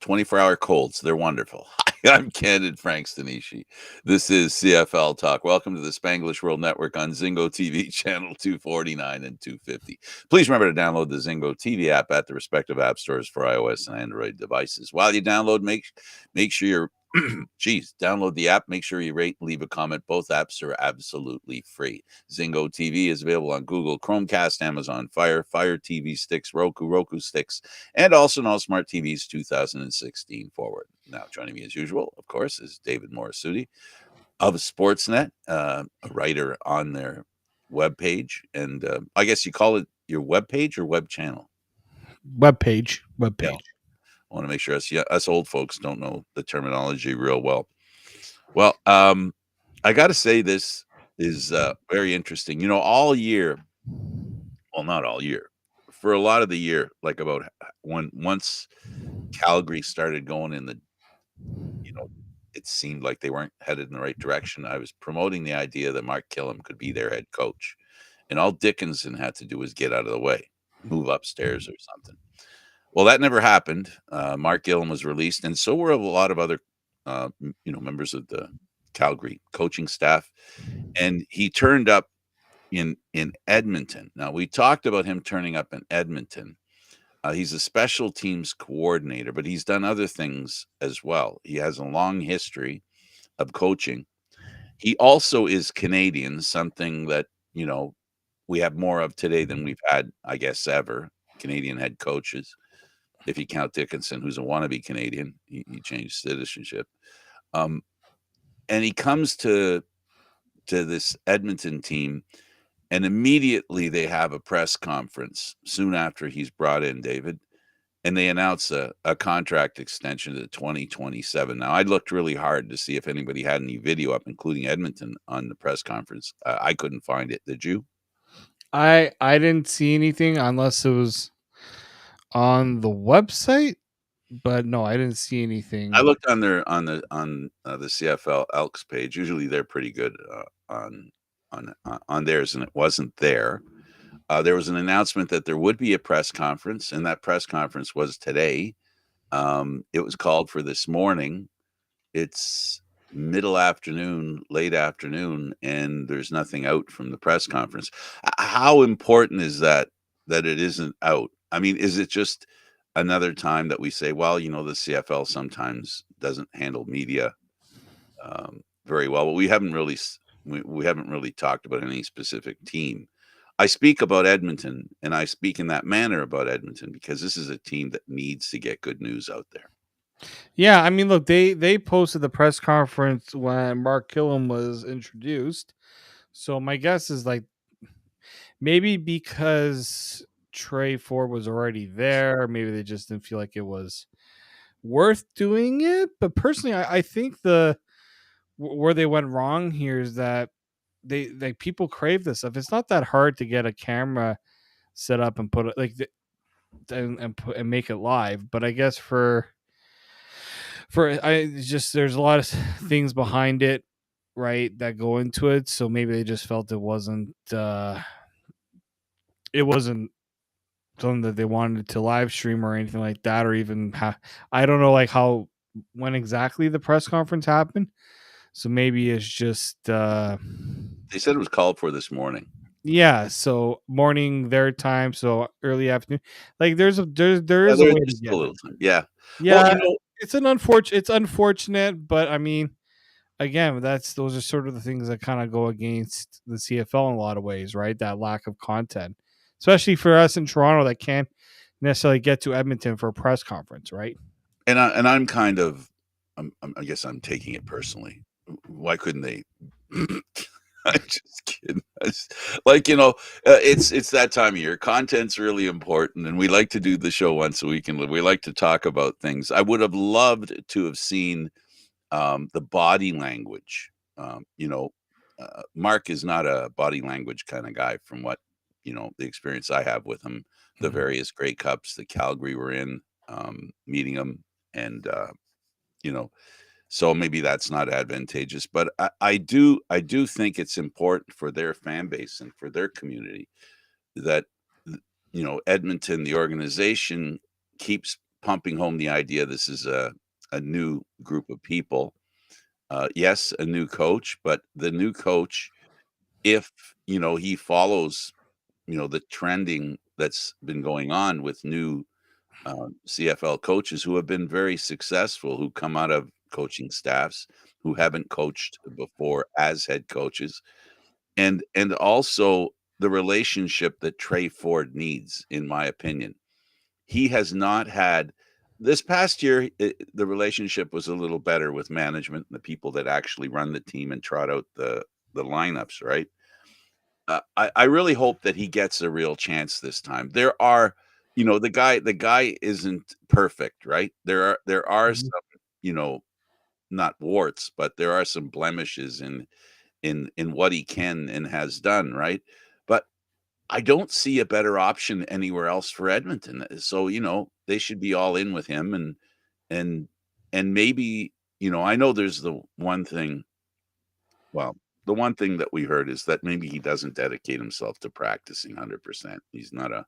24-hour colds. They're wonderful. Hi, I'm Candid Frank Stanisci. This is CFL Talk. Welcome to the Spanglish World Network on Zingo TV channel 249 and 250. Please remember to download the Zingo TV app at the respective app stores for iOS and Android devices. While you download, make sure you're download the app. Make sure you rate, leave a comment. Both apps are absolutely free. Zingo TV is available on Google, Chromecast, Amazon Fire TV sticks, Roku sticks, and also on all smart TVs 2016 forward. Now, joining me as usual, of course, is David Morassutti of Sportsnet, a writer on their webpage. And I guess you call it your webpage or web channel? Webpage. Yeah. I want to make sure us old folks don't know the terminology real well. Well, I got to say this is very interesting. You know, all year, well, not all year, for a lot of the year, like about once Calgary started going in the, it seemed like they weren't headed in the right direction. I was promoting the idea that Mark Killam could be their head coach. And all Dickinson had to do was get out of the way, move upstairs or something. Well, that never happened. Mark Gillam was released, and so were a lot of other, members of the Calgary coaching staff. And he turned up in Edmonton. Now, we talked about him turning up in Edmonton. He's a special teams coordinator, but he's done other things as well. He has a long history of coaching. He also is Canadian, something that, we have more of today than we've had, I guess, ever. Canadian head coaches. If you count Dickinson, who's a wannabe Canadian, he changed citizenship. And he comes to this Edmonton team, and immediately they have a press conference soon after he's brought in, David, and they announce a contract extension to 2027. Now, I looked really hard to see if anybody had any video up, including Edmonton, on the press conference. I couldn't find it. Did you? I didn't see anything unless it was on the website, but no, I didn't see anything. I looked on the CFL Elks page. Usually they're pretty good on theirs, and it wasn't there. There was an announcement that there would be a press conference, and that press conference was today. It was called for this morning. It's middle afternoon, late afternoon, and there's nothing out from the press conference. How important is that it isn't out? I mean, is it just another time that we say, well, the CFL sometimes doesn't handle media very well, but we haven't really talked about any specific team. I speak about Edmonton, and I speak in that manner about Edmonton because this is a team that needs to get good news out there. Yeah, I mean, look, they posted the press conference when Mark Killam was introduced. So my guess is like maybe because Trey Ford was already there, maybe they just didn't feel like it was worth doing it. But personally, I think where they went wrong here is that they people crave this stuff. It's not that hard to get a camera set up and put it and make it live. But I guess there's a lot of things behind it, right, that go into it. So maybe they just felt it wasn't something that they wanted to live stream or anything like that, or even I don't know when exactly the press conference happened. So maybe it's just they said it was called for this morning. Yeah, so morning their time, so early afternoon. Like there is a way to get it. Yeah. Well, it's unfortunate, but I mean, again, those are sort of the things that kind of go against the CFL in a lot of ways, right? That lack of content, especially for us in Toronto that can't necessarily get to Edmonton for a press conference, right? And I'm kind of, I guess I'm taking it personally. Why couldn't they? I'm just kidding. It's that time of year. Content's really important, and we like to do the show once a week, and we like to talk about things. I would have loved to have seen the body language. Mark is not a body language kind of guy from what, the experience I have with him, the various Grey Cups that Calgary were in, meeting him, and, so maybe that's not advantageous, but I do think it's important for their fan base and for their community that, Edmonton, the organization, keeps pumping home the idea this is a new group of people. Yes, a new coach, but the new coach, if he follows the trending that's been going on with new CFL coaches who have been very successful, who come out of coaching staffs, who haven't coached before as head coaches, and also the relationship that Trey Ford needs, in my opinion. He has not had this past year. The relationship was a little better with management and the people that actually run the team and trot out the lineups, right? I really hope that he gets a real chance this time. There are, the guy isn't perfect, right? There are Mhm. some, you know, not warts, but there are some blemishes in what he can and has done, right? But I don't see a better option anywhere else for Edmonton. So, they should be all in with him and and maybe, I know there's the one thing that we heard is that maybe he doesn't dedicate himself to practicing 100%. He's not a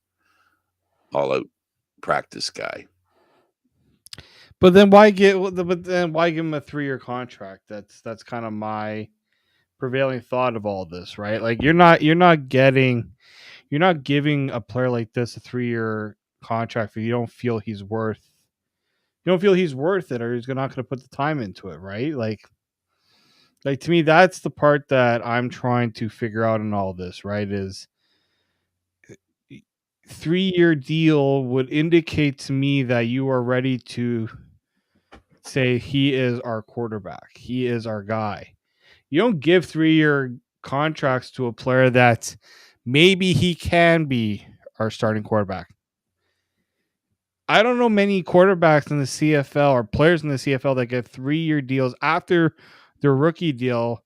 all-out practice guy. But then why give him a 3-year contract? That's kind of my prevailing thought of all this, right? Like you're not giving a player like this a 3-year contract if you don't feel he's worth it, or he's not going to put the time into it, right? Like to me, that's the part that I'm trying to figure out in all this, right? Is 3-year deal would indicate to me that you are ready to say he is our quarterback, he is our guy. You don't give 3-year contracts to a player that maybe he can be our starting quarterback. I don't know many quarterbacks in the CFL or players in the CFL that get 3-year deals after their rookie deal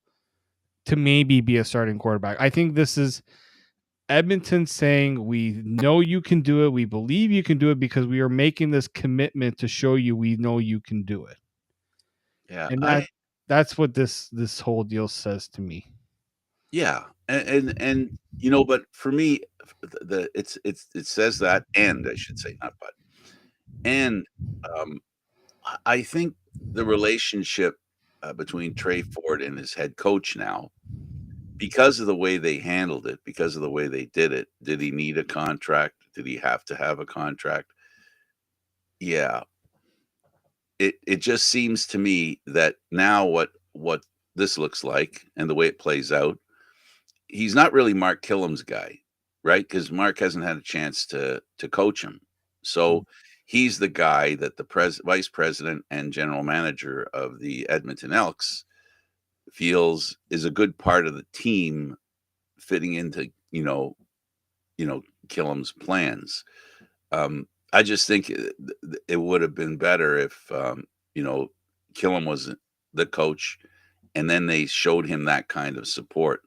to maybe be a starting quarterback. I think this is Edmonton saying, we know you can do it. We believe you can do it because we are making this commitment to show you we know you can do it. Yeah, And that's what this whole deal says to me. yeah, and but for me, it says that, and I should say not but, and um, I think the relationship between Trey Ford and his head coach now, because of the way they handled it, because of the way they did it, did he need a contract? Did he have to have a contract? Yeah, it just seems to me that now what this looks like and the way it plays out, he's not really Mark Killam's guy, right? Because Mark hasn't had a chance to coach him. So he's the guy that the vice president and general manager of the Edmonton Elks feels is a good part of the team fitting into, Killam's plans. I just think it would have been better if, you know, Killam was the coach and then they showed him that kind of support.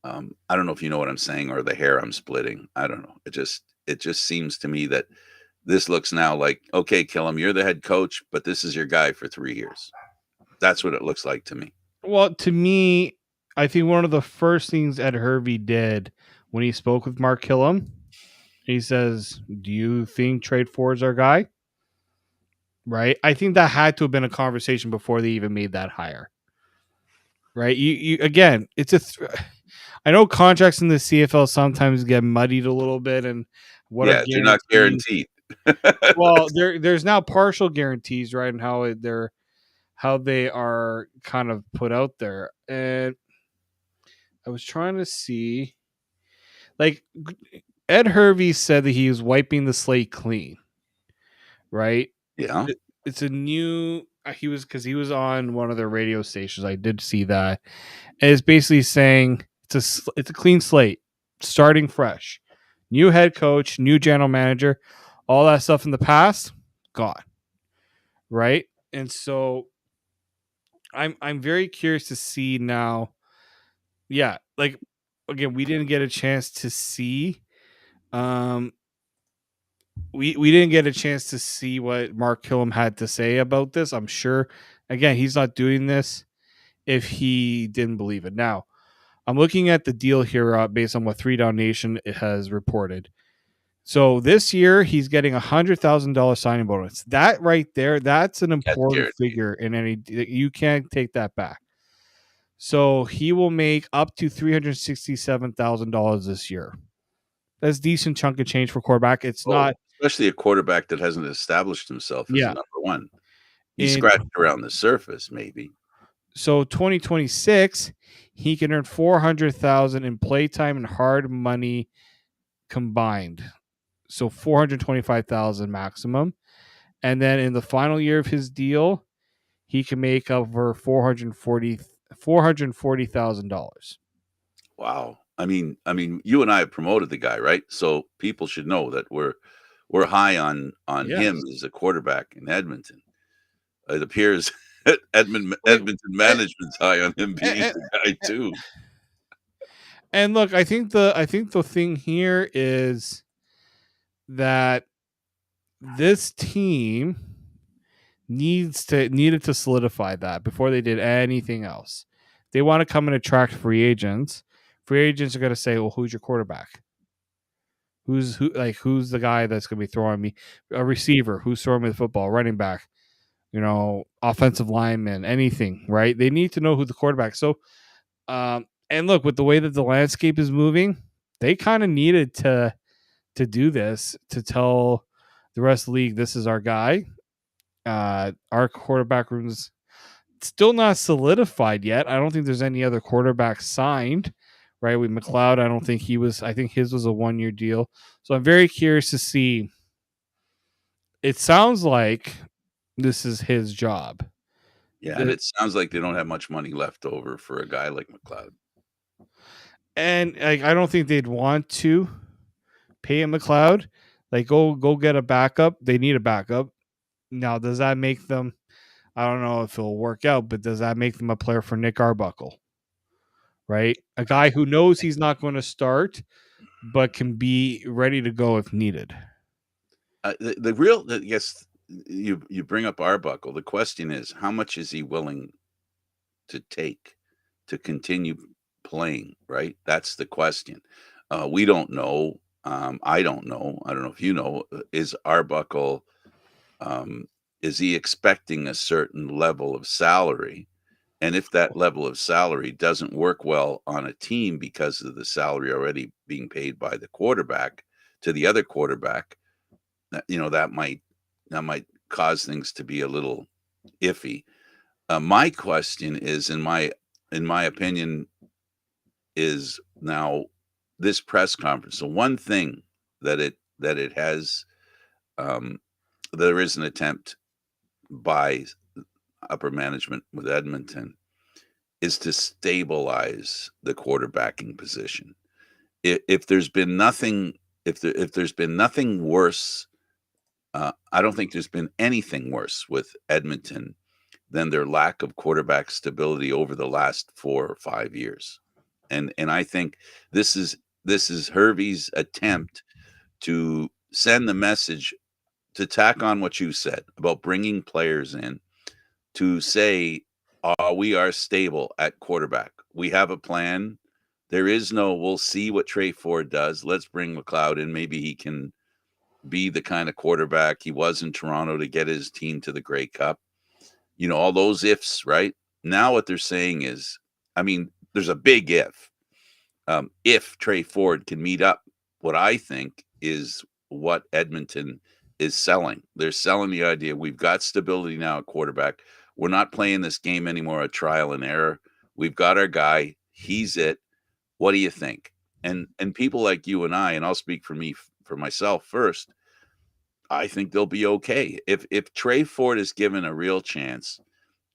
I don't know if you know what I'm saying or the hair I'm splitting. I don't know. It just seems to me that this looks now like, okay, Killam, you're the head coach, but this is your guy for 3 years. That's what it looks like to me. Well, to me, I think one of the first things Ed.E.R did when he spoke with Mark Killam, he says, "Do you think Trade Ford's our guy?" Right? I think that had to have been a conversation before they even made that hire. Right? You again, I know contracts in the CFL sometimes get muddied a little bit, and what are Yeah, they're not guarantees? guaranteed. Well, there's now partial guarantees, right? And how they are kind of put out there. And I was trying to see, like, Ed Hervey said that he was wiping the slate clean, right? Yeah. It's a new. He was because he was on one of their radio stations. I did see that, and it's basically saying it's a clean slate, starting fresh, new head coach, new general manager, all that stuff in the past gone, right? And so I'm very curious to see now. Yeah, like again, we didn't get a chance to see. Um, we didn't get a chance to see what Mark Killam had to say about this. I'm sure. Again, he's not doing this if he didn't believe it. Now, I'm looking at the deal here based on what 3 Down Nation has reported. So this year he's getting $100,000 signing bonus. That right there, that's an important guaranteed. figure in any. You can't take that back. So he will make up to $367,000 this year. That's a decent chunk of change for quarterback. It's not, especially a quarterback that hasn't established himself as a number one. He scratched around the surface, maybe. So 2026, he can earn $400,000 in playtime and hard money combined. So $425,000 maximum. And then in the final year of his deal, he can make over $440,000. Wow. I mean, you and I have promoted the guy, right? So people should know that we're high on him as a quarterback in Edmonton. It appears Edmonton management's high on him being the guy too. And look, I think the thing here is that this team needed to solidify that before they did anything else. They want to come and attract free agents. Free agents are going to say, "Well, who's your quarterback? Who's the guy that's going to be throwing me a receiver? Who's throwing me the football? Running back? Offensive lineman? Anything? Right? They need to know who the quarterback." So, and look, with the way that the landscape is moving, they kind of needed to do this to tell the rest of the league, this is our guy. Our quarterback room's still not solidified yet. I don't think there's any other quarterback signed, right? With McLeod, I don't think he was. I think his was a 1-year deal. So I'm very curious to see. It sounds like this is his job. Yeah, and it sounds like they don't have much money left over for a guy like McLeod. And I don't think they'd want to pay him McLeod. Like, go get a backup. They need a backup. Now, does that make them? I don't know if it'll work out, but does that make them a player for Nick Arbuckle? Right? A guy who knows he's not going to start, but can be ready to go if needed. Yes, you bring up Arbuckle. The question is, how much is he willing to take to continue playing, right? That's the question. We don't know. I don't know. I don't know if you know. Is Arbuckle, is he expecting a certain level of salary? And if that level of salary doesn't work well on a team because of the salary already being paid by the quarterback to the other quarterback, that might cause things to be a little iffy. My question is, in my opinion, is now this press conference. So one thing that it has, there is an attempt by upper management with Edmonton is to stabilize the quarterbacking position. If there's been nothing, if there's been nothing worse, I don't think there's been anything worse with Edmonton than their lack of quarterback stability over the last 4 or 5 years. And I think this is Hervey's attempt to send the message, to tack on what you said about bringing players in, to say, we are stable at quarterback. We have a plan. There is no, we'll see what Trey Ford does. Let's bring McLeod in. Maybe he can be the kind of quarterback he was in Toronto to get his team to the Grey Cup. All those ifs, right? Now what they're saying is, there's a big if. If Trey Ford can meet up, what I think is what Edmonton is selling. They're selling the idea, we've got stability now at quarterback. We're not playing this game anymore a trial and error. We've got our guy. He's it. What do you think? And people like you and I, and I'll speak for myself first, I think they'll be okay. If Trey Ford is given a real chance,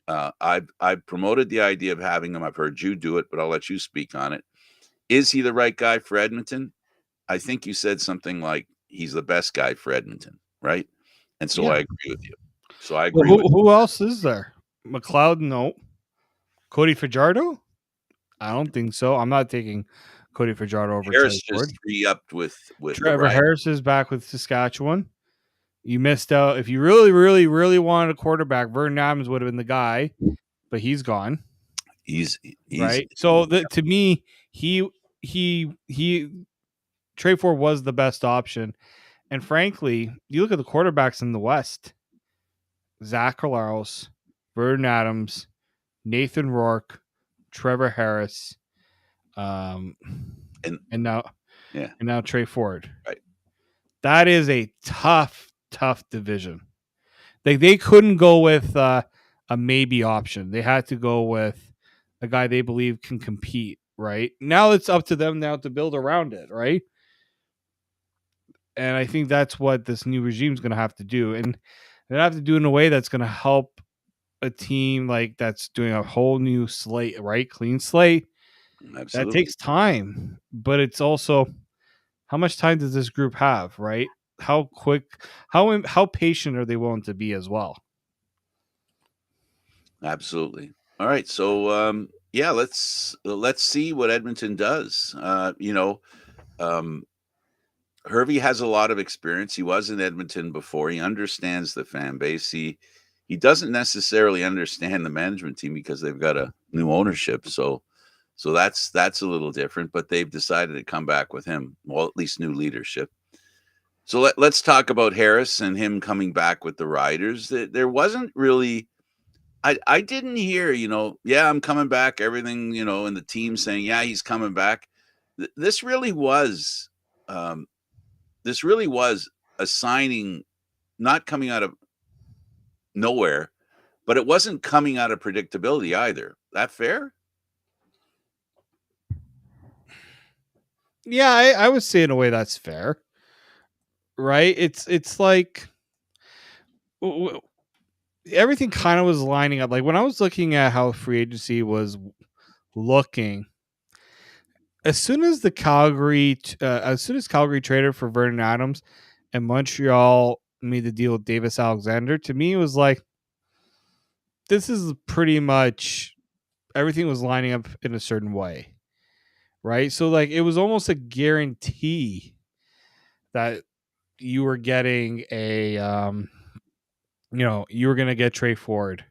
I've promoted the idea of having him. I've heard you do it, but I'll let you speak on it. Is he the right guy for Edmonton? I think you said something like he's the best guy for Edmonton, right? And so I agree with you. So I agree. Who else is there? McLeod? No. Cody Fajardo? I don't think so. I'm not taking Cody Fajardo over Harris. Trey Ford. Just re-upped with Trevor Harris is back with Saskatchewan. You missed out. If you really, really, really wanted a quarterback, Vernon Adams would have been the guy, but he's gone. He's right. So to me, he Trey Ford was the best option. And frankly, you look at the quarterbacks in the West: Zach Collaros, Vernon Adams, Nathan Rourke, Trevor Harris, um, And and now yeah, Trey Ford. right. That is a tough division. They couldn't go with a maybe option. They had to go with a guy they believe can compete. Right now, it's up to them now to build around it. Right, and I think that's what this new regime is going to have to do, and they have to do it in a way that's going to help a team like that's doing a whole new slate, right? Clean slate. That Absolutely. takes time, but it's also how much time does this group have, right? How quick, how patient are they willing to be as well? Absolutely. All right. So yeah, let's see what Edmonton does. Um, Hervey has a lot of experience. He was in Edmonton before. He understands the fan base. He doesn't necessarily understand the management team because they've got a new ownership. So that's a little different. But they've decided to come back with him. Well, at least new leadership. So let's talk about Harris and him coming back with the Riders. There wasn't really. I didn't hear, yeah, I'm coming back. Everything, in the team saying, yeah, he's coming back. This really was. This really was a signing not coming out of nowhere, but it wasn't coming out of predictability either. That fair? Yeah, I would say in a way that's fair, right? It's like everything kind of was lining up. Like when I was looking at how free agency was looking, as soon as Calgary traded for Vernon Adams, and Montreal made the deal with Davis Alexander, to me it was like this is pretty much everything was lining up in a certain way, right? So like it was almost a guarantee that you were getting you were going to get Trey Ford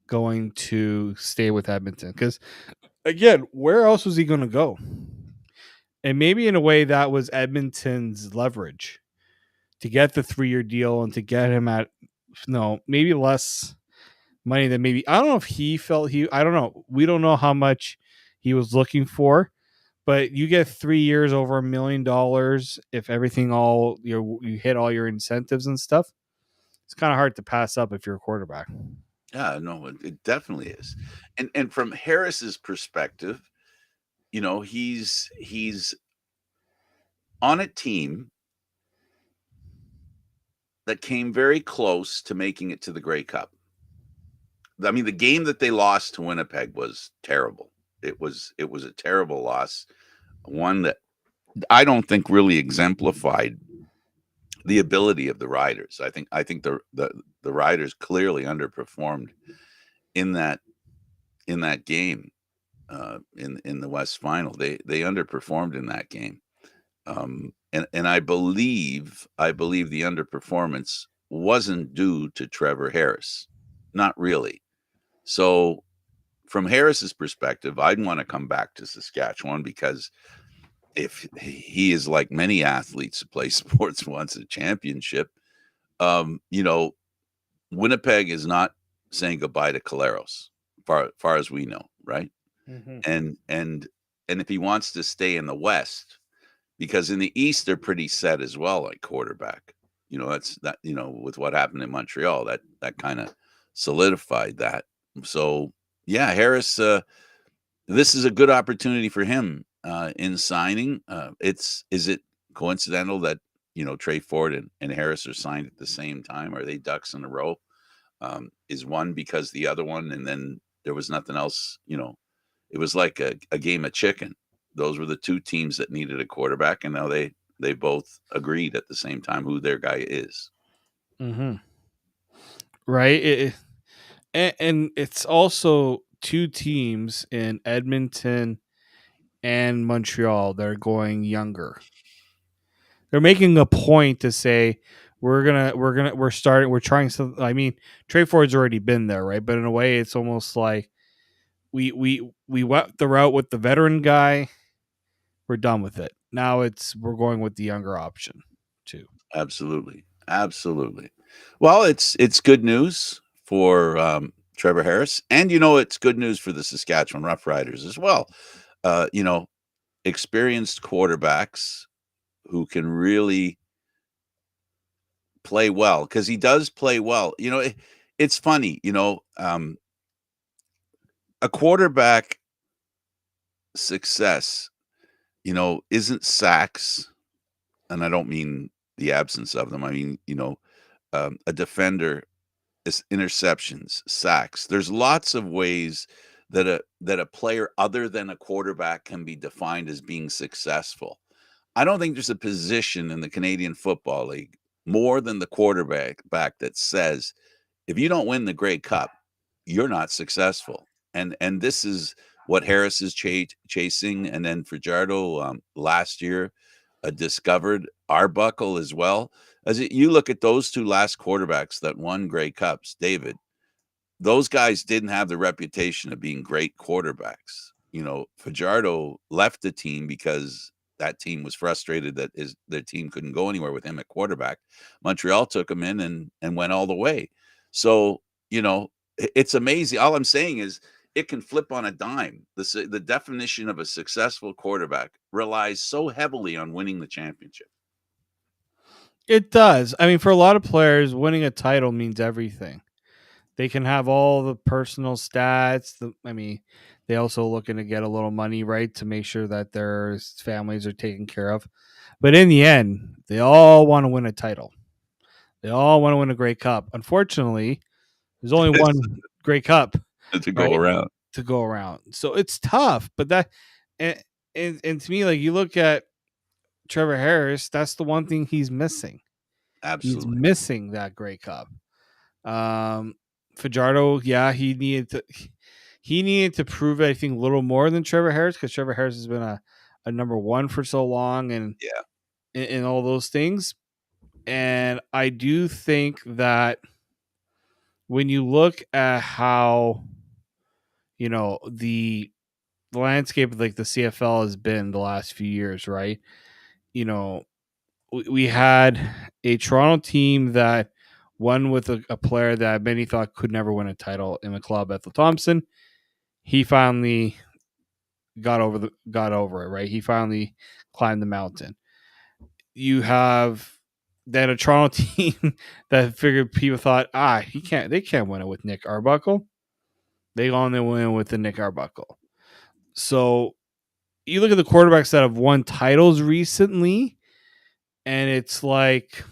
going to stay with Edmonton because again, where else was he going to go? And maybe in a way that was Edmonton's leverage to get the 3-year deal and to get him at maybe less money than maybe I don't know if he felt I don't know. We don't know how much he was looking for, but you get 3 years over $1 million if everything all you hit all your incentives and stuff. It's kind of hard to pass up if you're a quarterback. Yeah, no, it definitely is. And from Harris's perspective, he's on a team that came very close to making it to the Grey Cup. I mean, the game that they lost to Winnipeg was terrible. It was a terrible loss, one that I don't think really exemplified the ability of the Riders. I think the Riders clearly underperformed in that game in the West Final. They underperformed in that game, and I believe the underperformance wasn't due to Trevor Harris, not really. So from Harris's perspective, I'd want to come back to Saskatchewan because if he is like many athletes who play sports wants a championship, um, you know, Winnipeg is not saying goodbye to Collaros, far as we know, right? Mm-hmm. And if he wants to stay in the West, because in the East they're pretty set as well, like quarterback. That's that. With what happened in Montreal, that kind of solidified that. So yeah, Harris. This is a good opportunity for him in signing. Is it coincidental that Trey Ford and Harris are signed at the same time? Are they ducks in a row? Is one because the other one, and then there was nothing else? It was like a game of chicken. Those were the two teams that needed a quarterback, and now they both agreed at the same time who their guy is. Mm-hmm. Right. And it's also two teams in Edmonton and Montreal that are going younger. They're making a point to say we're trying something. I mean, Trey Ford's already been there, right? But in a way, it's almost like we went the route with the veteran guy. We're done with it. Now we're going with the younger option too. Absolutely. Absolutely. Well, it's good news for, Trevor Harris, and, it's good news for the Saskatchewan Roughriders as well. Uh, you know, Experienced quarterbacks who can really play well because he does play well. It's funny, a quarterback success, isn't sacks, and I don't mean the absence of them. I mean, a defender is interceptions, sacks. There's lots of ways that a player other than a quarterback can be defined as being successful. I don't think there's a position in the Canadian Football League more than the quarterback that says if you don't win the Grey Cup, you're not successful. And this is what Harris is chasing, and then Fajardo last year discovered Arbuckle as well. You look at those two last quarterbacks that won Grey Cups, David, those guys didn't have the reputation of being great quarterbacks. Fajardo left the team because that team was frustrated that their team couldn't go anywhere with him at quarterback. Montreal took him in and went all the way. So, it's amazing. All I'm saying is it can flip on a dime. The definition of a successful quarterback relies so heavily on winning the championship. It does. I mean, for a lot of players, winning a title means everything. They can have all the personal stats. I mean, they also looking to get a little money, right, to make sure that their families are taken care of. But in the end, they all want to win a title. They all want to win a Grey Cup. Unfortunately, there's only one Grey Cup, To go right, around. to go around. So it's tough. But and, and to me, like you look at Trevor Harris, that's the one thing he's missing. He's Absolutely. missing that Grey Cup. Um, Fajardo, yeah, he needed to prove it. I think a little more than Trevor Harris because Trevor Harris has been a number one for so long and Yeah. and all those things. And I do think that when you look at how the landscape of like the CFL has been the last few years, right? You know, we had a Toronto team that won with a player that many thought could never win a title in the club, Ethel Thompson. He finally got over it, right? He finally climbed the mountain. You have then a Toronto team that figured people thought, they can't win it with Nick Arbuckle. They only win with the Nick Arbuckle. So you look at the quarterbacks that have won titles recently, and it's like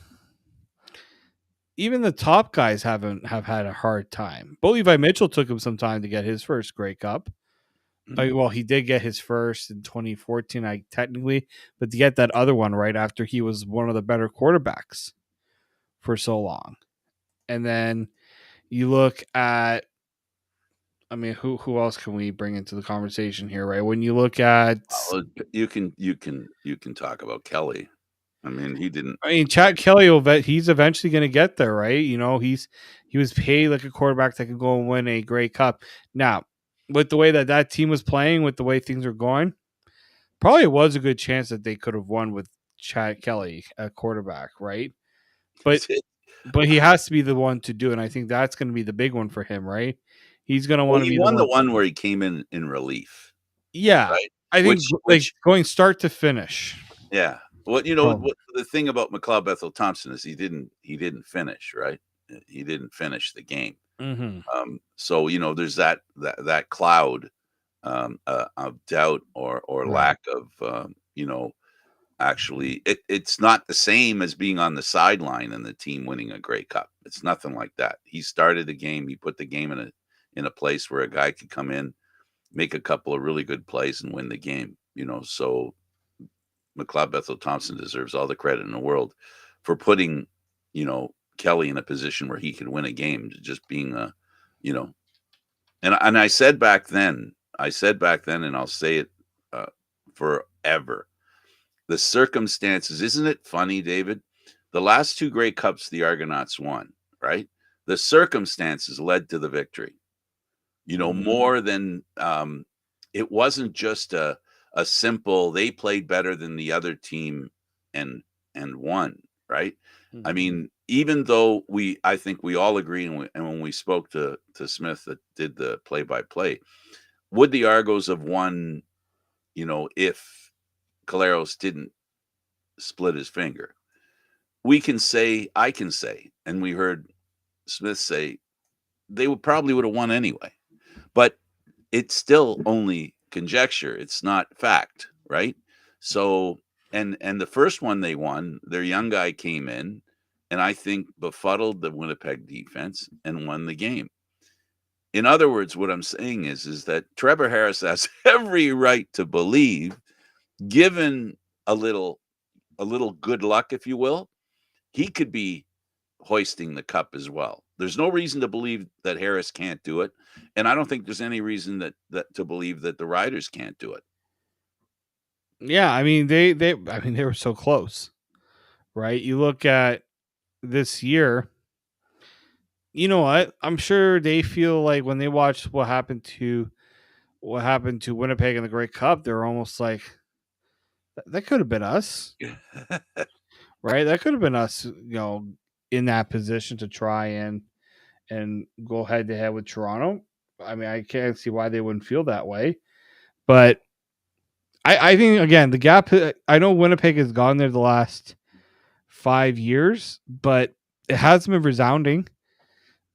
even the top guys have had a hard time. Bo Levi Mitchell took him some time to get his first Grey Cup. Well, he did get his first in 2014, technically, but to get that other one right after he was one of the better quarterbacks for so long. And then you look at, I mean, who else can we bring into the conversation here, right? When you look at, Well, you can talk about Kelly. I mean, he didn't. I mean, Chad Kelly he's eventually going to get there, right? He was paid like a quarterback that could go and win a Grey Cup. Now, with the way that team was playing, with the way things were going, probably was a good chance that they could have won with Chad Kelly at quarterback, right? But he has to be the one to do it. And I think that's going to be the big one for him, right? He's going to Well, want to he be the won the one. one where he came in relief, Yeah, right? I think like Which going start to finish. yeah. Probably. What the thing about McLeod Bethel Thompson is he didn't finish, right? He didn't finish the game. Mm-hmm. So there's that cloud of doubt or Right. lack of actually it's not the same as being on the sideline and the team winning a Grey Cup. It's nothing like that. He started the game. He put the game in a place where a guy could come in, make a couple of really good plays, and win the game. So McLeod Bethel Thompson deserves all the credit in the world for putting, Kelly in a position where he could win a game. Just being you know, and I said back then, and I'll say it forever. The circumstances, isn't it funny, David? The last two Grey Cups the Argonauts won, right? The circumstances led to the victory. Mm-hmm. More than it wasn't just a simple they played better than the other team and won, right? I Mhm. mean, even though I think we all agree, and when we spoke to Smith that did the play-by-play, would the Argos have won, if Caleros didn't split his finger? I can say, and we heard Smith say they would have won anyway. But it's still only conjecture. It's not fact, right? So, and the first one they won, their young guy came in and I think befuddled the Winnipeg defense and won the game. In other words, what I'm saying is that Trevor Harris has every right to believe, given a little a little good luck, if you will, he could be hoisting the cup as well. There's no reason to believe that Harris can't do it, and I don't think there's any reason that to believe that the Riders can't do it. Yeah, I mean they were so close, right? You look at this year, you know what? I'm sure they feel like when they watched what happened to Winnipeg in the Great Cup, they're almost like that could have been us, right? That could have been us, in that position to try and go head to head with Toronto. I mean, I can't see why they wouldn't feel that way. But I think again the gap. I know Winnipeg has gone there the last 5 years, but it hasn't been resounding.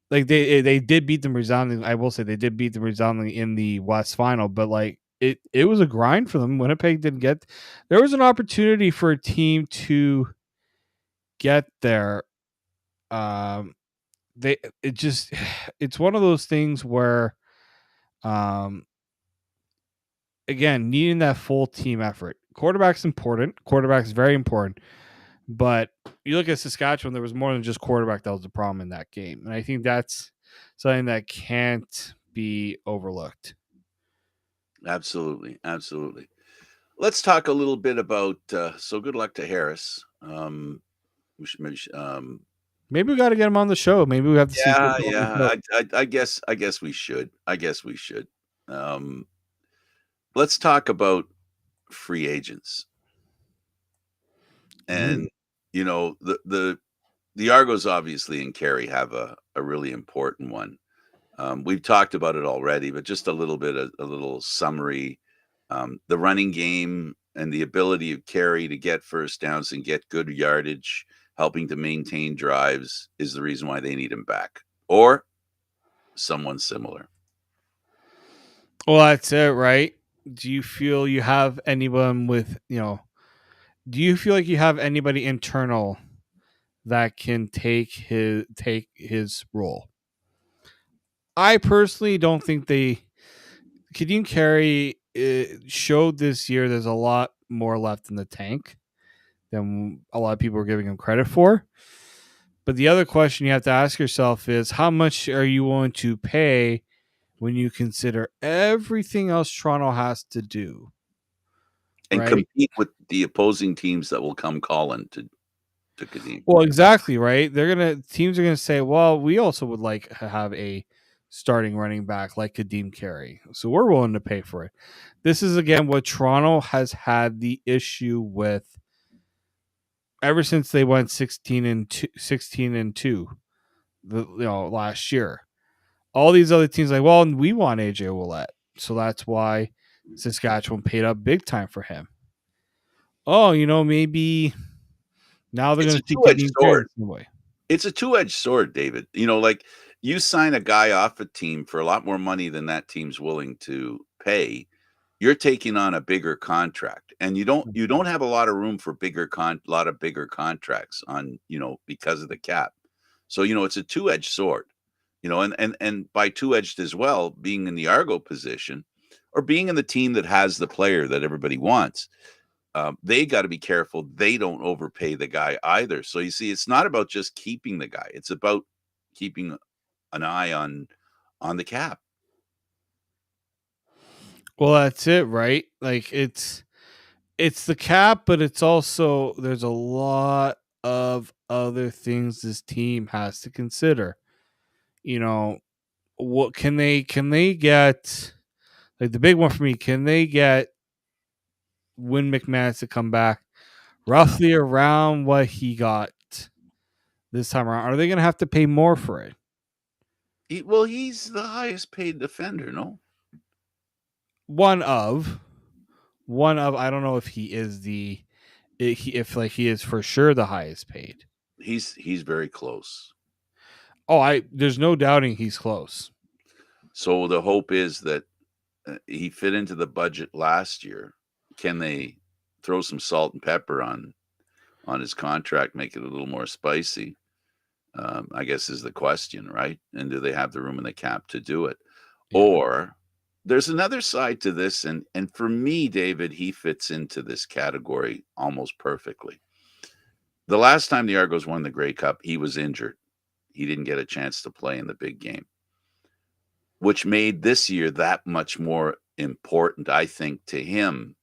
Like they did beat them resounding. I will say they did beat them resoundingly in the West Final, but like it was a grind for them. Winnipeg didn't get. There was an opportunity for a team to get there. They it just it's one of those things where um again, needing that full team effort. Quarterback's important. Quarterback's very important. But you look at Saskatchewan, there was more than just quarterback that was the problem in that game. And I think that's something that can't be overlooked. Absolutely, absolutely. Let's talk a little bit about. So good luck to Harris. We should maybe. Maybe we got to get him on the show. Maybe we have to see Yeah, football on the yeah. show. I guess we should. I guess we should. Um, let's talk about free agents. Ooh. And the Argos obviously and Carey have a really important one. We've talked about it already, but just a little bit, a little summary. The running game and the ability of Carey to get first downs and get good yardage, helping to maintain drives, is the reason why they need him back, or someone similar. Well, that's it, right? Do you feel you have anyone do you feel like you have anybody internal that can take his role? I personally don't think Kadeem Carey showed this year there's a lot more left in the tank than a lot of people are giving him credit for. But the other question you have to ask yourself is how much are you willing to pay when you consider everything else Toronto has to do, And right? compete with the opposing teams that will come calling to Kadeem. Well, exactly, right? Teams are gonna say, well, we also would like to have a starting running back like Kadeem Carey, so we're willing to pay for it. This is again what Toronto has had the issue with ever since they went 16-2 last year. All these other teams like, well, we want AJ Ouellette, so that's why Saskatchewan paid up big time for him. Oh, maybe now they're It's going a to see two-edged Kadeem Carey sword. the same way. It's a two-edged sword, David. Like you sign a guy off a team for a lot more money than that team's willing to pay. You're taking on a bigger contract, and you don't have a lot of room for lot of bigger contracts on because of the cap. So it's a two-edged sword. And by two-edged as well, being in the Argo position or being in the team that has the player that everybody wants. They got to be careful they don't overpay the guy either. So you see, it's not about just keeping the guy; it's about keeping an eye on the cap. Well, that's it, right? Like it's the cap, but it's also there's a lot of other things this team has to consider. You know, what can they get like the big one for me, can they get Win McManus to come back Yeah, roughly around what he got this time around? Are they going to have to pay more for it? Well, he's the highest paid defender, no? One of, I don't know if he is if like he is for sure the highest paid. He's very close. Oh, there's no doubting he's close. So the hope is that he fit into the budget last year. Can they throw some salt and pepper on his contract, make it a little more spicy? I guess is the question, right? And do they have the room in the cap to do it? Yeah. Or there's another side to this, and for me, David, he fits into this category almost perfectly. The last time the Argos won the Grey Cup, he was injured. He didn't get a chance to play in the big game, which made this year that much more important, I think, to him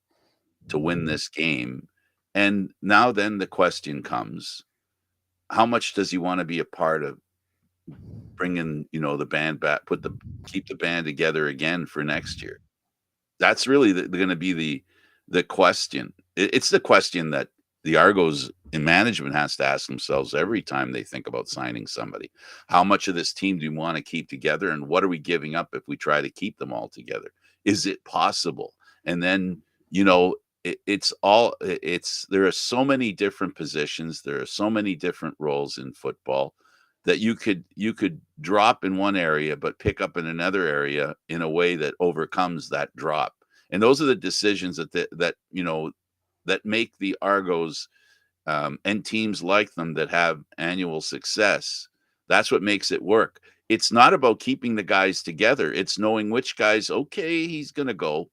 to win this game. And now then the question comes, how much does he want to be a part of bringing, the band back, keep the band together again for next year? That's really going to be the question. It's the question that the Argos in management has to ask themselves every time they think about signing somebody. How much of this team do we want to keep together, and what are we giving up if we try to keep them all together? Is it possible? And then, there are so many different positions, there are so many different roles in football that you could drop in one area but pick up in another area in a way that overcomes that drop. And those are the decisions that make the Argos and teams like them that have annual success. That's what makes it work. It's not about keeping the guys together. It's knowing which guys, okay, he's going to go.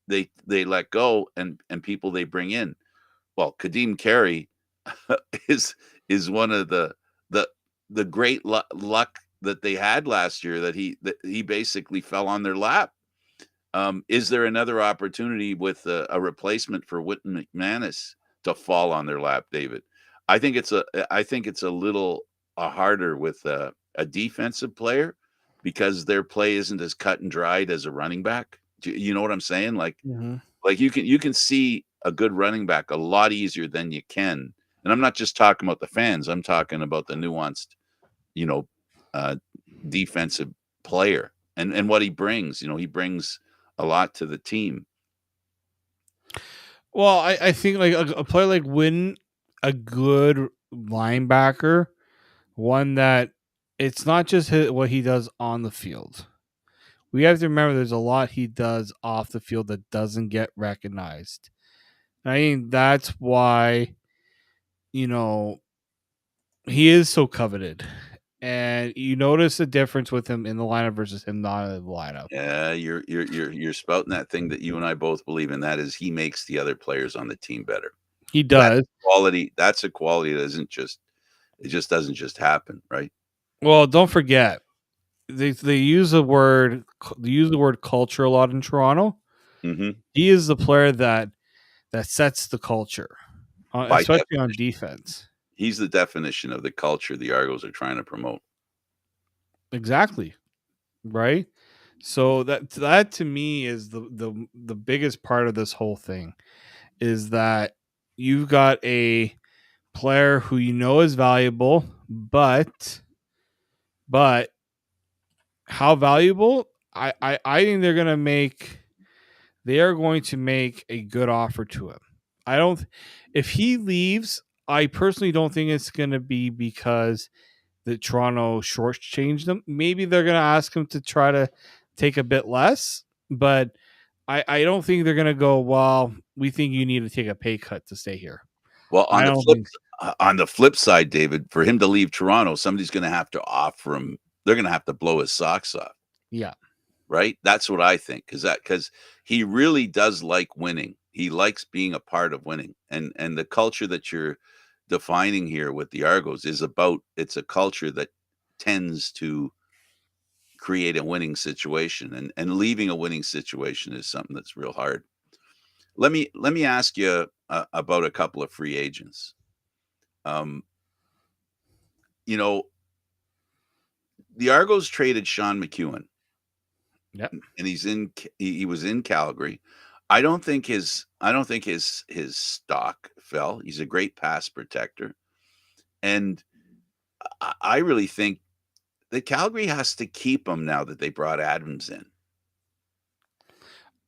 They let go, and people they bring in. Well, Kadeem Carey is one of the great luck that they had last year, that he basically fell on their lap. Is there another opportunity with a replacement for Whitten McManus to fall on their lap, David? I think it's a little harder with a defensive player, because their play isn't as cut and dried as a running back. Do you know what I'm saying? Like you can see a good running back a lot easier than you can. And I'm not just talking about the fans. I'm talking about the nuanced, you know, uh, defensive player and what he brings. He brings a lot to the team. Well, I think like a player like Win, a good linebacker, one that it's not just what he does on the field. We have to remember there's a lot he does off the field that doesn't get recognized. And I think that's why, you know, he is so coveted. And you notice the difference with him in the lineup versus him not in the lineup. Yeah, you're spouting that thing that you and I both believe in. That is, he makes the other players on the team better. He That's does. quality. That's a quality that just doesn't just happen, right? Well, don't forget they use the word culture a lot in Toronto. Mm-hmm. He is the player that sets the culture, By especially on definition, defense. he's the definition of the culture the Argos are trying to promote. Exactly. Right. So that to me is the biggest part of this whole thing, is that you've got a player who is valuable, but how valuable? I think they are going to make a good offer to him. I don't. If he leaves, I personally don't think it's going to be because the Toronto shortchanged them. Maybe they're going to ask him to try to take a bit less, but I don't think they're going to go, well, we think you need to take a pay cut to stay here. Well, I don't think so. on the flip side, David, for him to leave Toronto, somebody's going to have to offer him. They're going to have to blow his socks off. Yeah. Right? That's what I think, because he really does like winning. He likes being a part of winning, and the culture that you're defining here with the Argos it's a culture that tends to create a winning situation, and leaving a winning situation is something that's real hard. Let me ask you about a couple of free agents. Um, you know, the Argos traded Sean McEwen, Yeah. and he was in Calgary. I don't think his stock fell. He's a great pass protector, and I really think that Calgary has to keep him now that they brought Adams in.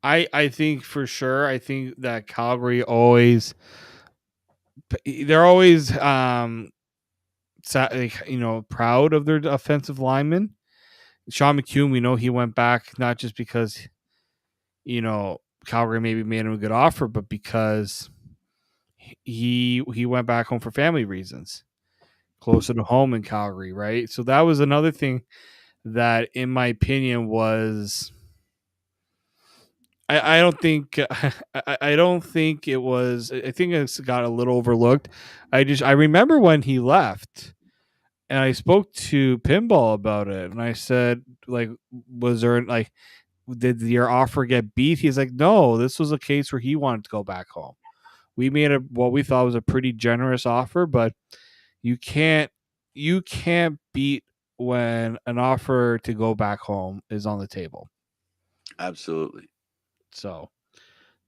I think for sure. I think that Calgary always they're always proud of their offensive linemen. Sean McCune, we know he went back not just because Calgary maybe made him a good offer, but because he went back home for family reasons, closer to home in Calgary, right? So that was another thing that, in my opinion, was I don't think I don't think it was. I think it's got a little overlooked. I remember when he left, and I spoke to Pinball about it, and I said, like, was there like, did your offer get beat? He's like, no, this was a case where he wanted to go back home. We made what we thought was a pretty generous offer, but you can't you can't beat when an offer to go back home is on the table. Absolutely. So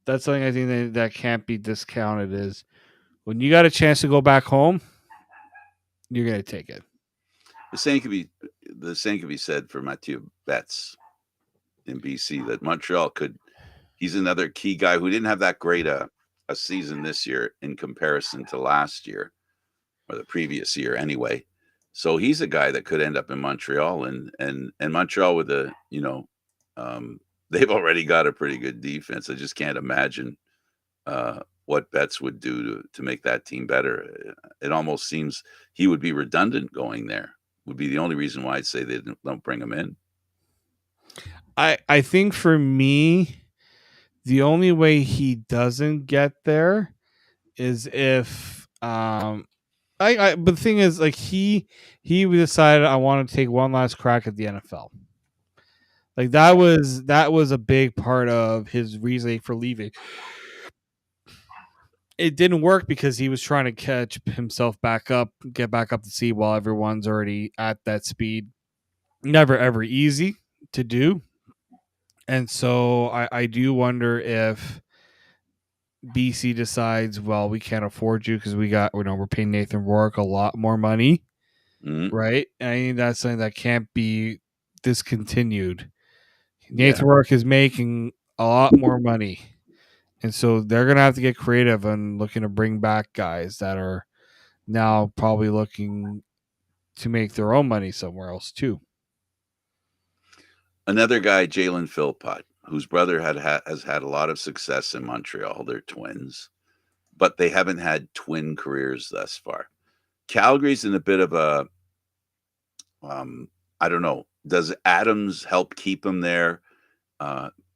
that's something I think that can't be discounted is when you got a chance to go back home, you're gonna take it. The same could be said for Mathieu Betts in BC. That Montreal could. He's another key guy who didn't have that great a season this year in comparison to last year or the previous year anyway. So he's a guy that could end up in Montreal and Montreal with they've already got a pretty good defense. I just can't imagine what Betts would do to make that team better. It almost seems he would be redundant going there. Would be the only reason why I'd say they don't bring him in. I think for me, the only way he doesn't get there is if but the thing is, like, he decided I want to take one last crack at the NFL. Like that was a big part of his reasoning for leaving. It didn't work because he was trying to catch himself back up, get back up to speed while everyone's already at that speed. Never ever easy to do. And so I do wonder if BC decides, well, we can't afford you because we're paying Nathan Rourke a lot more money, Mm-hmm. right? And I think that's something that can't be discontinued. Yeah. Nathan Rourke is making a lot more money. And so they're going to have to get creative and looking to bring back guys that are now probably looking to make their own money somewhere else too. Another guy, Jalen Philpott, whose brother has had a lot of success in Montreal. They're twins, but they haven't had twin careers thus far. Calgary's in a bit of a, I don't know. Does Adams help keep him there,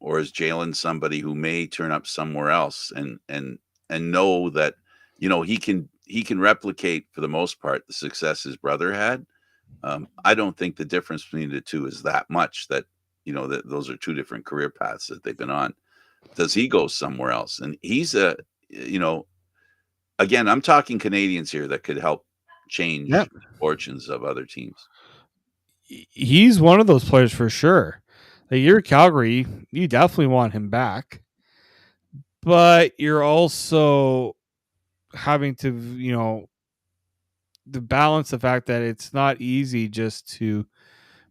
or is Jalen somebody who may turn up somewhere else and know that he can replicate for the most part the success his brother had? I don't think the difference between the two is that much. That that those are two different career paths that they've been on. Does he go somewhere else? And he's again, I'm talking Canadians here that could help Yeah. change fortunes of other teams. He's one of those players for sure. Like, you're Calgary, you definitely want him back. But you're also having to, the balance the fact that it's not easy just to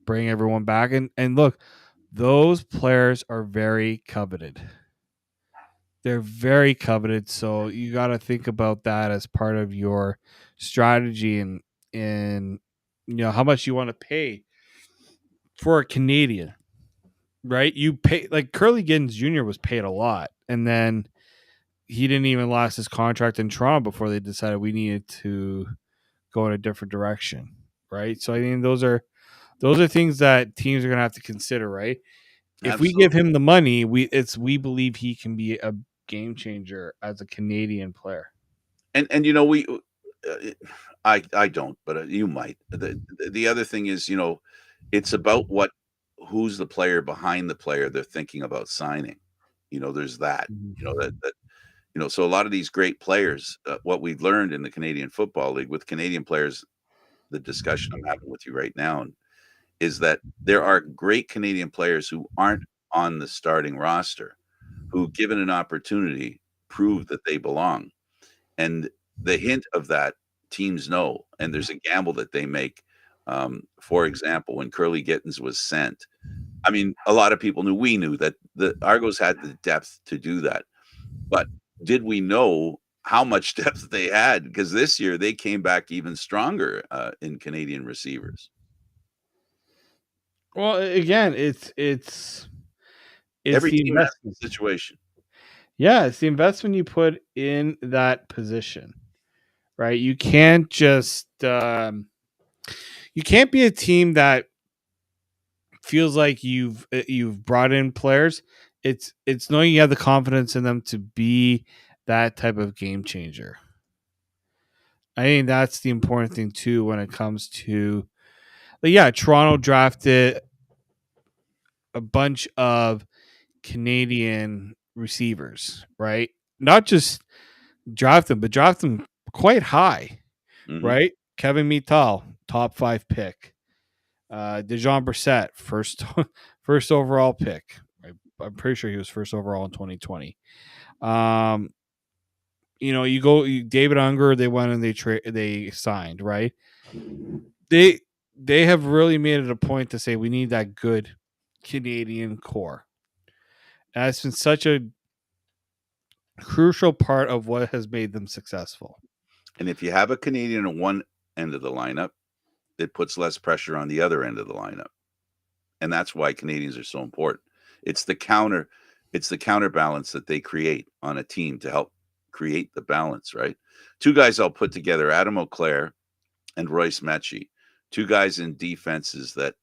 bring everyone back. And look, those players are very coveted. They're very coveted, so you got to think about that as part of your strategy and how much you want to pay for a Canadian, right? You pay, like, Curly Giddens Jr. was paid a lot, and then he didn't even last his contract in Toronto before they decided we needed to go in a different direction, right? So I mean, those are things that teams are going to have to consider, right? If we give Absolutely. him the money, we believe he can be a game changer as a Canadian player. And we I don't, but you might. The other thing is, it's about who's the player behind the player they're thinking about signing. There's that. So a lot of these great players, what we've learned in the Canadian Football League with Canadian players, the discussion I'm having with you right now is that there are great Canadian players who aren't on the starting roster, who, given an opportunity, prove that they belong. And the hint of that teams know, and there's a gamble that they make For example, when Curly Gittins was sent, I mean, a lot of people knew, we knew that the Argos had the depth to do that. But did we know how much depth they had? Because this year they came back even stronger in Canadian receivers. Well, again, it's Every the team has a investment. situation. Yeah, it's the investment you put in that position, right? You can't just you can't be a team that feels like you've brought in players. It's knowing you have the confidence in them to be that type of game changer. I think that's the important thing too when it comes to, but yeah, Toronto drafted a bunch of Canadian receivers, right? Not just draft them, but draft them quite high, Mhm. right? Kevin Mittal, top 5 pick. Dejon Brissett, first overall pick. I'm pretty sure he was first overall in 2020. Um, David Unger. They went and they signed, right. They they have really made it a point to say we need that good Canadian core. And that's been such a crucial part of what has made them successful. And if you have a Canadian at one end of the lineup, it puts less pressure on the other end of the lineup. And that's why Canadians are so important. It's the counter it's the counterbalance that they create on a team to help create the balance, right? Two guys I'll put together, Adam O'Clair and Royce Mechie, two guys in defenses that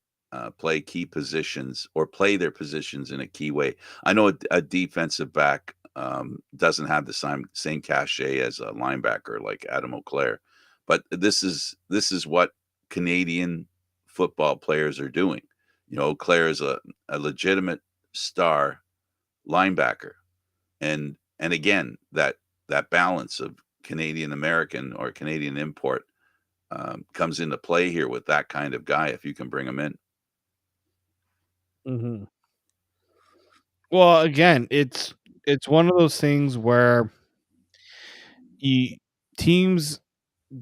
play key positions or play their positions in a key way. I know a defensive back doesn't have the same cachet as a linebacker like Adam O'Clair, but this is what Canadian football players are doing. You know, O'Clair is a legitimate star linebacker, and again that balance of Canadian American or Canadian import comes into play here with that kind of guy if you can bring him in. Mm-hmm. Well, again, it's one of those things where you, teams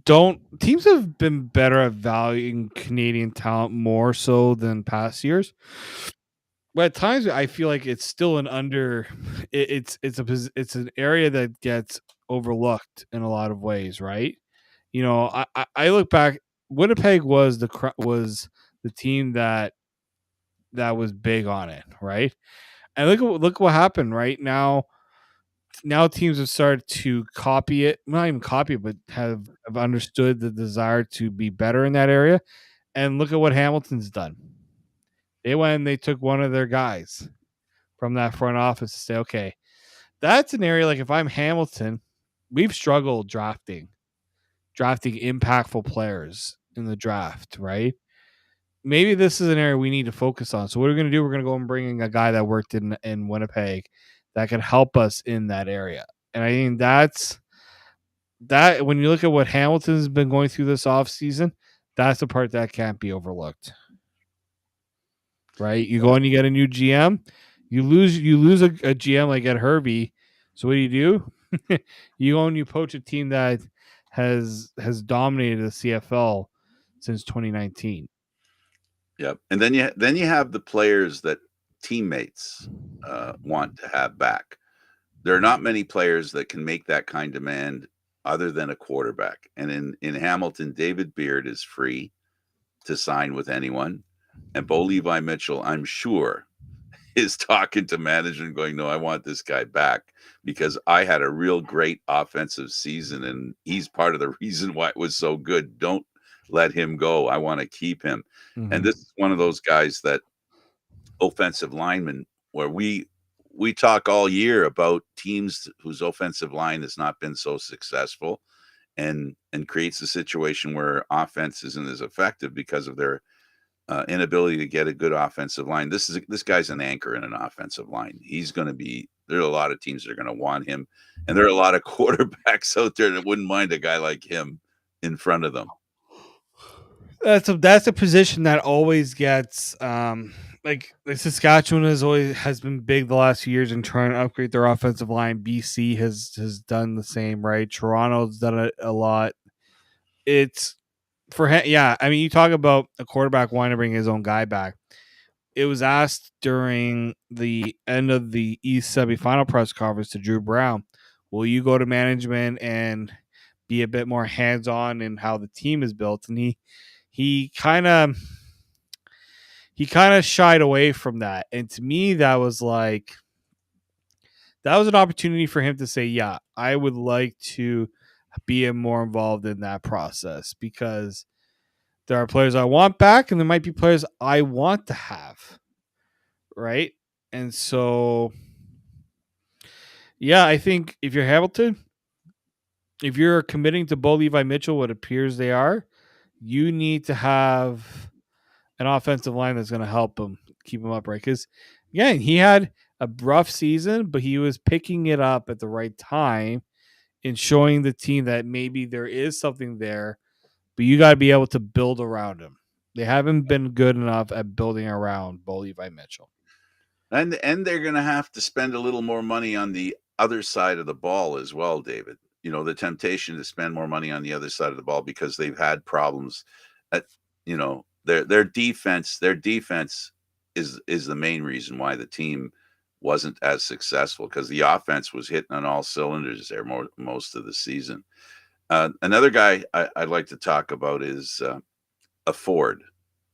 don't teams have been better at valuing Canadian talent more so than past years. But at times, I feel like it's still an under. It's an area that gets overlooked in a lot of ways, right? I look back. Winnipeg was the team that was big on it, right? And look what happened right now. Now teams have started to copy it, not even copy it, but have understood the desire to be better in that area. And look at what Hamilton's done. They went and they took one of their guys from that front office to say, okay, that's an area like if I'm Hamilton, we've struggled drafting impactful players in the draft, right? Maybe this is an area we need to focus on. So what we're going to do, we're going to go and bring in a guy that worked in Winnipeg that can help us in that area. And I think that when you look at what Hamilton's been going through this offseason, that's the part that can't be overlooked. Right? You go and you get a new GM, you lose a GM like at Herbie. So what do? You go and you poach a team that has dominated the CFL since 2019. Yep. And then you have the players that teammates want to have back. There are not many players that can make that kind of demand other than a quarterback. And in Hamilton, David Beard is free to sign with anyone. And Bo Levi Mitchell, I'm sure, is talking to management going, no, I want this guy back because I had a real great offensive season and he's part of the reason why it was so good. Don't let him go. I want to keep him. And Mm-hmm. this is one of those guys that offensive lineman where we talk all year about teams whose offensive line has not been so successful and creates a situation where offense isn't as effective because of their inability to get a good offensive line. This guy's an anchor in an offensive line. He's going to be. There are a lot of teams that are going to want him, and there are a lot of quarterbacks out there that wouldn't mind a guy like him in front of them. That's a position that always gets like Saskatchewan has been big the last few years in trying to upgrade their offensive line. BC has done the same, right? Toronto's done it a lot. It's for him, yeah. I mean, you talk about a quarterback wanting to bring his own guy back. It was asked during the end of the East semifinal press conference to Drew Brown, will you go to management and be a bit more hands-on in how the team is built? And he kind of shied away from that. And to me, that was an opportunity for him to say, yeah, I would like to be more involved in that process, because there are players I want back and there might be players I want to have. Right. And so, yeah, I think if you're Hamilton, if you're committing to Bo Levi Mitchell, what appears they are, you need to have an offensive line that's going to help him keep him upright. Because, again, he had a rough season, but he was picking it up at the right time and showing the team that maybe there is something there, but you got to be able to build around him. They haven't been good enough at building around Bo Levi Mitchell. And they're going to have to spend a little more money on the other side of the ball as well, David. You know, the temptation to spend more money on the other side of the ball, because they've had problems at, you know, their defense is the main reason why the team wasn't as successful, because the offense was hitting on all cylinders there most of the season. Another guy I'd like to talk about is a Ford.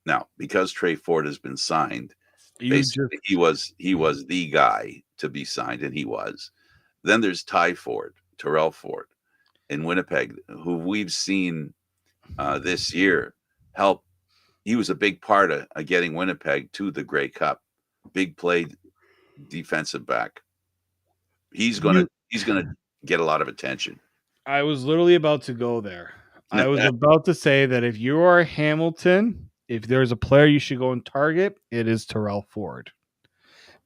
Now, because Trey Ford has been signed, basically he was the guy to be signed, and he was. Then there's Terrell Ford in Winnipeg, who we've seen this year help. He was a big part of getting Winnipeg to the Grey Cup. Big play defensive back. He's gonna get a lot of attention. I was literally about to go there. I was about to say that if you are Hamilton, if there's a player you should go and target, it is Terrell Ford.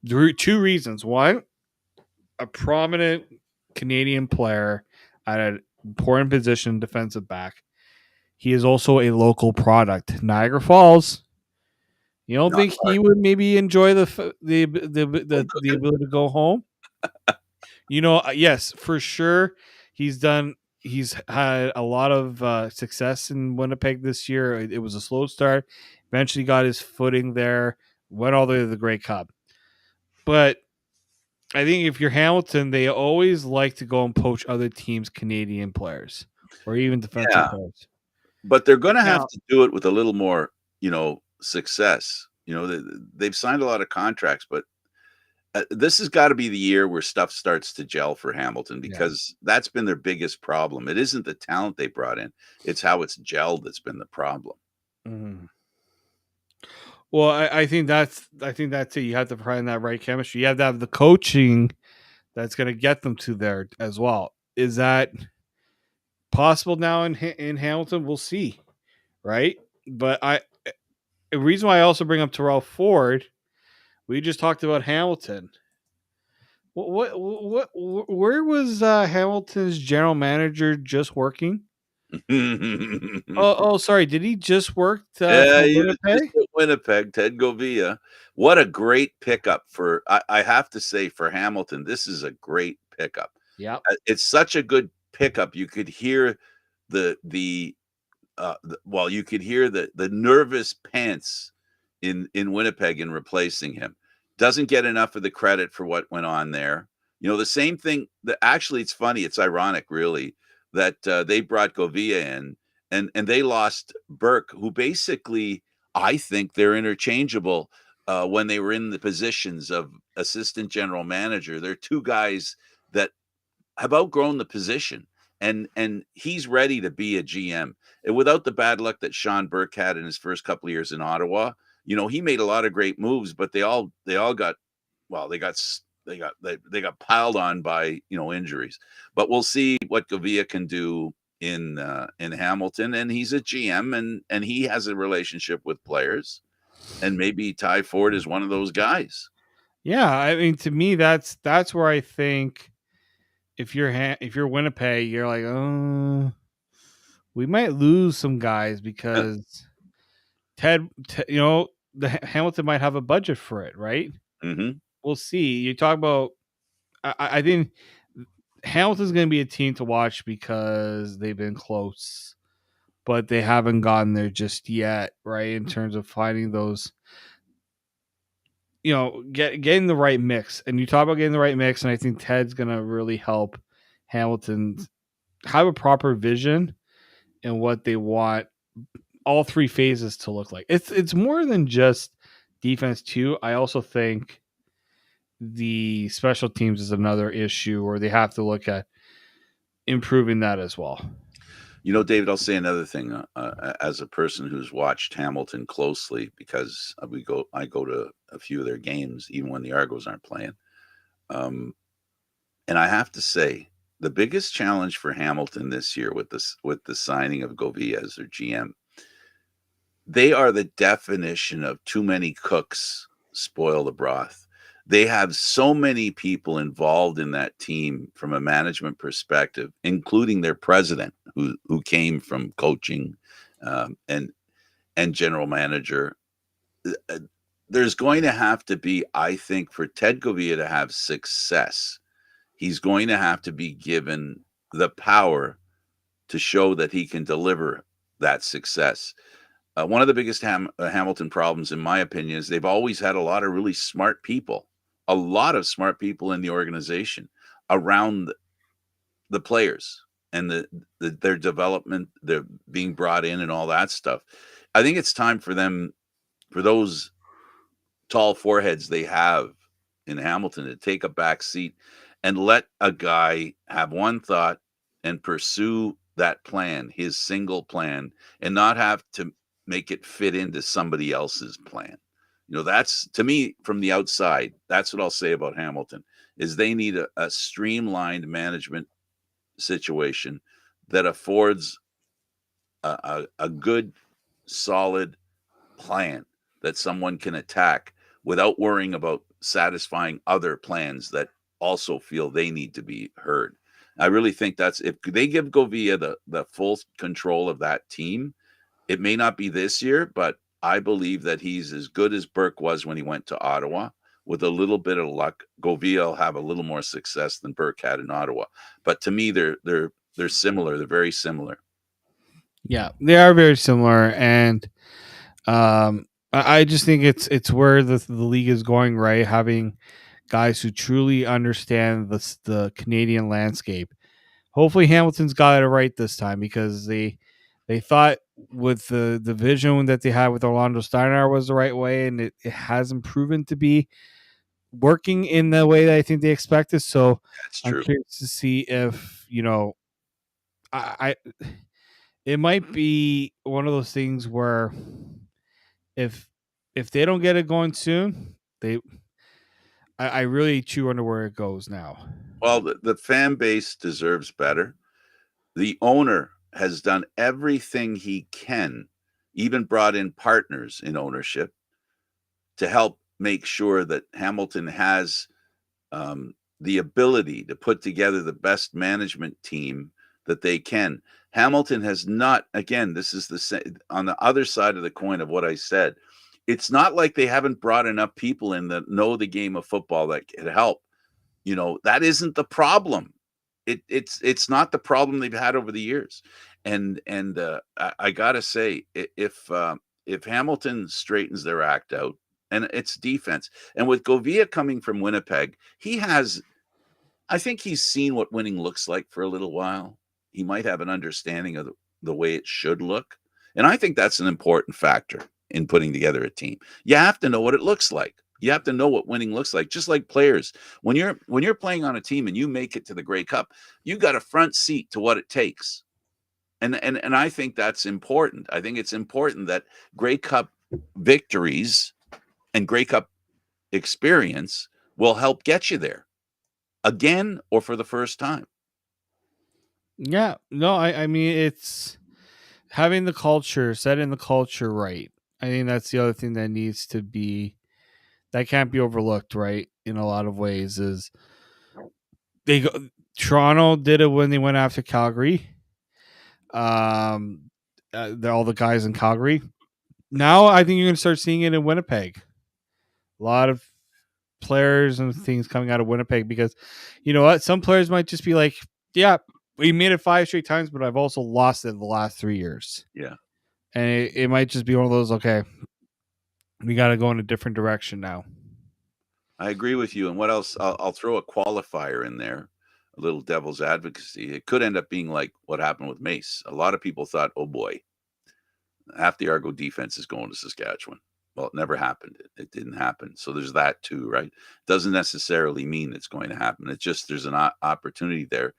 Two reasons. One, a prominent Canadian player at an important position, defensive back. He is also a local product. Niagara Falls. You don't Not think he would maybe enjoy the ability to go home? You know, yes, for sure. He's had a lot of success in Winnipeg this year. It was a slow start. Eventually got his footing there. Went all the way to the Grey Cup. But I think if you're Hamilton, they always like to go and poach other teams' Canadian players or even defensive players. But they're going to have Now, to do it with a little more, success. They've signed a lot of contracts, but this has got to be the year where stuff starts to gel for Hamilton, because that's been their biggest problem. It isn't the talent they brought in; it's how it's gelled that's been the problem. mm. Well, I think that's it. You have to find that right chemistry. You have to have the coaching that's going to get them to there as well. Is that possible now in Hamilton? We'll see, right? But the reason why I also bring up Terrell Ford, we just talked about Hamilton. Where was Hamilton's general manager just working? Oh, sorry. Did he just work Yeah, for he was just Winnipeg? at Winnipeg, Ted Govia. What a great pickup for I have to say, for Hamilton, this is a great pickup. Yep. It's such a good pickup. You could hear well, you could hear the nervous pants in Winnipeg in replacing him. Doesn't get enough of the credit for what went on there. The same thing that actually, it's funny, it's ironic really that they brought Govia in, and they lost Burke, who basically, I think they're interchangeable when they were in the positions of assistant general manager. They're two guys that have outgrown the position, and he's ready to be a GM. And without the bad luck that Sean Burke had in his first couple of years in Ottawa, he made a lot of great moves, but they all got, well, they got piled on by injuries. But we'll see what Govia can do in Hamilton, and he's a GM, and he has a relationship with players, and maybe Ty Ford is one of those guys. Yeah, I mean, to me, that's where I think if you're Winnipeg, you're like, oh, we might lose some guys because the Hamilton might have a budget for it, right? Mm-hmm. We'll see. You talk about, I think Hamilton's going to be a team to watch because they've been close but they haven't gotten there just yet, right? In terms of finding those, getting the right mix. And you talk about getting the right mix, and I think Ted's gonna really help Hamilton have a proper vision and what they want all three phases to look like. It's more than just defense too. I also think the special teams is another issue where they have to look at improving that as well. David, I'll say another thing. As a person who's watched Hamilton closely, because I go to a few of their games, even when the Argos aren't playing. And I have to say, the biggest challenge for Hamilton this year with the signing of Govia as their GM, they are the definition of too many cooks spoil the broth. They have so many people involved in that team from a management perspective, including their president, who came from coaching and general manager. There's going to have to be, I think, for Ted Govia to have success, he's going to have to be given the power to show that he can deliver that success. One of the biggest Hamilton problems, in my opinion, is they've always had a lot of really smart people, a lot of smart people in the organization around the players and their development, their being brought in and all that stuff. I think it's time for them, for those tall foreheads they have in Hamilton, to take a back seat and let a guy have one thought and pursue that plan, his single plan, and not have to make it fit into somebody else's plan. That's, to me, from the outside, that's what I'll say about Hamilton, is they need a streamlined management situation that affords a good, solid plan that someone can attack without worrying about satisfying other plans that also feel they need to be heard. I really think that's, if they give Govia the full control of that team, it may not be this year, but I believe that he's as good as Burke was when he went to Ottawa. With a little bit of luck, Govia will have a little more success than Burke had in Ottawa. But to me, they're similar. They're very similar. Yeah, they are very similar, and I just think it's where the league is going, right? Having guys who truly understand the Canadian landscape. Hopefully, Hamilton's got it right this time, because they thought with the vision that they had with Orlando Steinauer was the right way, and it hasn't proven to be working in the way that I think they expected. So That's I'm true. curious to see if I it might be one of those things where if they don't get it going soon, I really chew under where it goes now. Well, the fan base deserves better. The owner has done everything he can, even brought in partners in ownership to help make sure that Hamilton has the ability to put together the best management team that they can. Hamilton has not, again, this is on the other side of the coin of what I said. It's not like they haven't brought enough people in that know the game of football that can help. That isn't the problem. It's not the problem they've had over the years. And I gotta say, if Hamilton straightens their act out, and it's defense, and with Govia coming from Winnipeg, I think he's seen what winning looks like for a little while. He might have an understanding of the way it should look. And I think that's an important factor in putting together a team. You have to know what it looks like. You have to know what winning looks like. Just like players, when you're playing on a team and you make it to the Grey Cup, you got a front seat to what it takes. And I think that's important. I think it's important that Grey Cup victories and Grey Cup experience will help get you there again or for the first time. Yeah, no, I mean, it's having the culture, setting the culture right. I think that's the other thing that needs to be, that can't be overlooked, right? In a lot of ways, is they go. Toronto did it when they went after Calgary. They're all the guys in Calgary. Now I think you're going to start seeing it in Winnipeg. A lot of players and things coming out of Winnipeg, because you know what? Some players might just be like, yeah, We made it 5 straight times, but I've also lost it the last 3 years. Yeah. And it might just be one of those, okay, we got to go in a different direction now. I agree with you. And what else? I'll throw a qualifier in there, a little devil's advocacy. It could end up being like what happened with Mace. A lot of people thought, oh boy, half the Argo defense is going to Saskatchewan. Well, it never happened. It didn't happen. So there's that too, right? Doesn't necessarily mean it's going to happen. It's just there's an opportunity there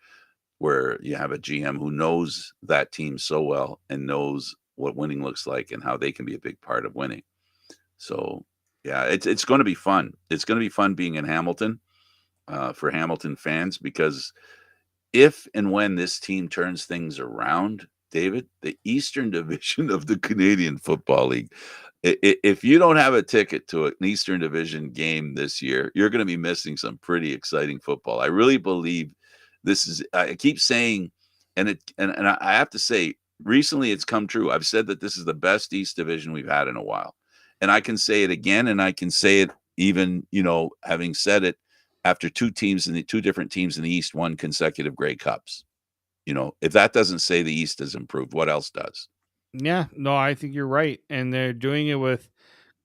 where you have a GM who knows that team so well and knows what winning looks like and how they can be a big part of winning. So yeah, it's going to be fun. It's going to be fun being in Hamilton for Hamilton fans, because if and when this team turns things around, David, the Eastern Division of the Canadian Football League, if you don't have a ticket to an Eastern Division game this year, you're going to be missing some pretty exciting football. I really believe this is. I keep saying, and I have to say, recently it's come true. I've said that this is the best East Division we've had in a while, and I can say it again, and I can say it even, having said it after two different teams in the East won consecutive Grey Cups. If that doesn't say the East has improved, what else does? Yeah, no, I think you're right. And they're doing it with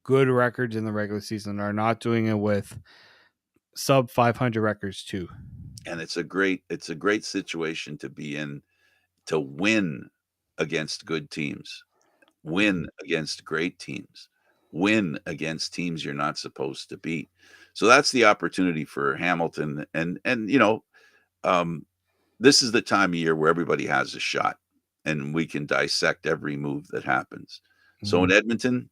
good records in the regular season. Are not doing it with sub 500 records too. And it's a great situation to be in, to win against good teams, win against great teams, win against teams you're not supposed to beat. So that's the opportunity for Hamilton. And this is the time of year where everybody has a shot and we can dissect every move that happens. So in Edmonton,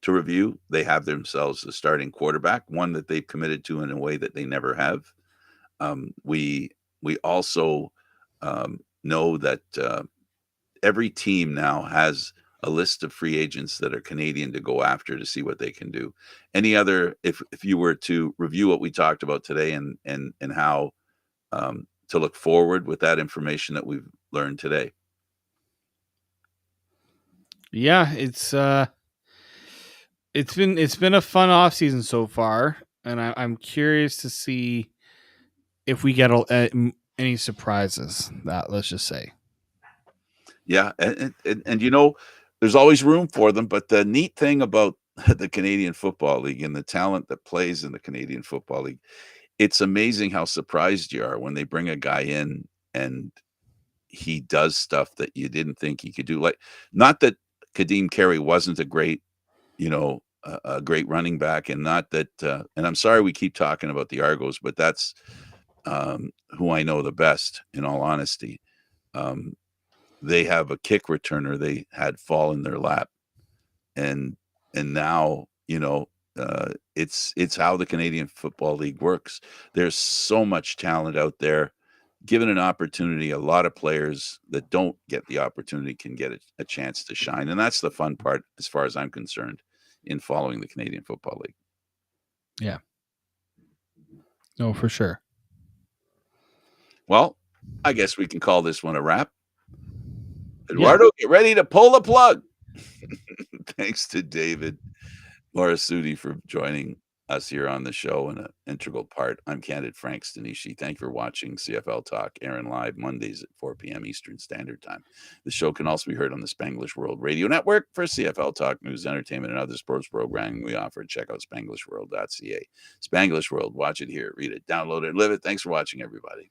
to review, they have themselves a starting quarterback, one that they've committed to in a way that they never have. We also know that every team now has a list of free agents that are Canadian to go after to see what they can do. Any other, if you were to review what we talked about today and how to look forward with that information that we've learned today? Yeah, it's been a fun off season so far, and I'm curious to see if we get any surprises. That, let's just say. Yeah, and there's always room for them. But the neat thing about the Canadian Football League and the talent that plays in the Canadian Football League, it's amazing how surprised you are when they bring a guy in and he does stuff that you didn't think he could do. Like, not that Kadeem Carey wasn't a great, a great running back, and not that, and I'm sorry we keep talking about the Argos, but that's who I know the best, in all honesty. They have a kick returner they had fall in their lap, and now it's how the Canadian Football League works. There's so much talent out there. Given an opportunity, a lot of players that don't get the opportunity can get a chance to shine, and that's the fun part, as far as I'm concerned, in following the Canadian Football League. Yeah. No, for sure. Well, I guess we can call this one a wrap. Eduardo, get ready to pull the plug. Thanks to David Morassutti for joining us here on the show and an integral part. I'm Candid Frank Stanisci. Thank you for watching CFL Talk, airing live Mondays at 4 p.m. Eastern Standard Time. The show can also be heard on the Spanglish World Radio Network. For CFL Talk news, entertainment, and other sports programming we offer, check out SpanglishWorld.ca. Spanglish World, watch it, hear it, read it, download it, live it. Thanks for watching, everybody.